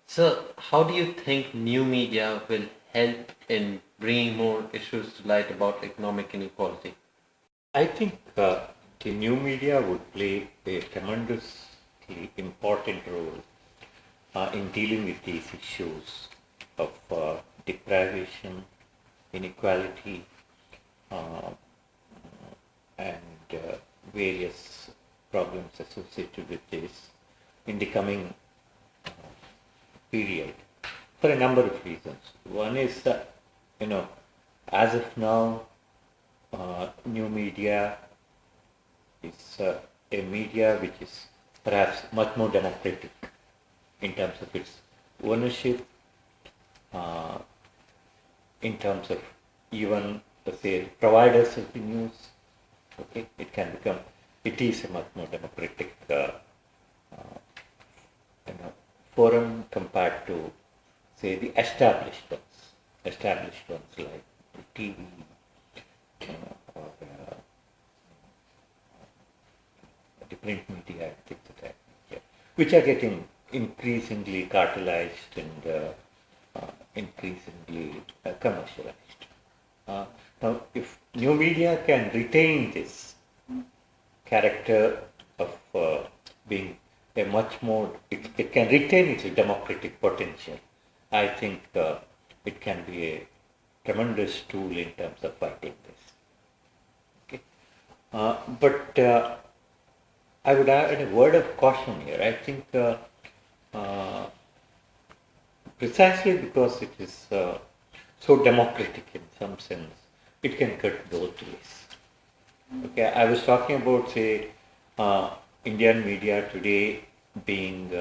So, how do you think new media will help in bringing more issues to light about economic inequality? I think the new media would play a tremendously important role in dealing with these issues of deprivation, inequality, uh, and various problems associated with this in the coming period for a number of reasons. One is that, as of now, new media is a media which is perhaps much more democratic in terms of its ownership, uh, in terms of even, let's say, providers of the news. Okay, it is a much more democratic forum compared to, say, the established ones like TV, or the print media and things of that nature, which are getting increasingly cartelized and increasingly commercialized. Now, if new media can retain this character of being a much more, it can retain its democratic potential, I think it can be a tremendous tool in terms of fighting this. Okay. But I would add a word of caution here. I think precisely because it is so democratic in some sense, it can cut both ways. Okay, I was talking about, say, Indian media today being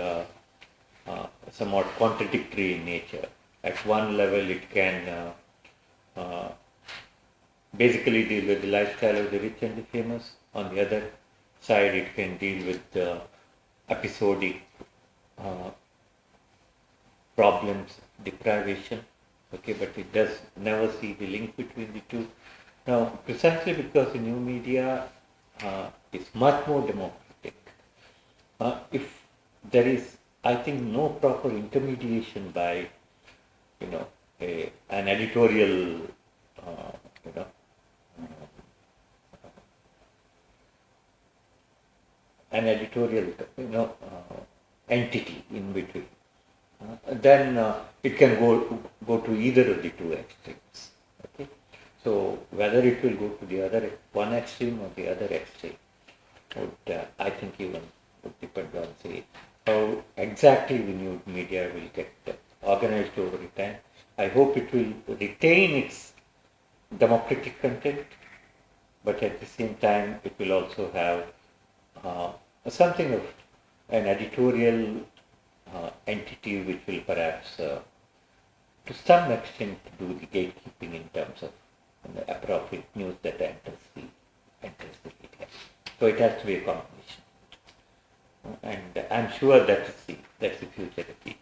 somewhat contradictory in nature. At one level, it can basically deal with the lifestyle of the rich and the famous. On the other side, it can deal with episodic problems, deprivation. Okay, but it does never see the link between the two. Now, precisely because the new media is much more democratic, if there is, I think, no proper intermediation by, an editorial, you know, an editorial, entity in between, then it can go to either of the two extremes. Okay, so whether it will go to the other one extreme or the other extreme would, I think, even would depend on, say, how exactly the new media will get organized over time. I hope it will retain its democratic content, but at the same time, it will also have something of an editorial entity which will perhaps, to some extent, do the gatekeeping in terms of the appropriate news that enters the media. So it has to be a combination, and I'm sure that's the future of the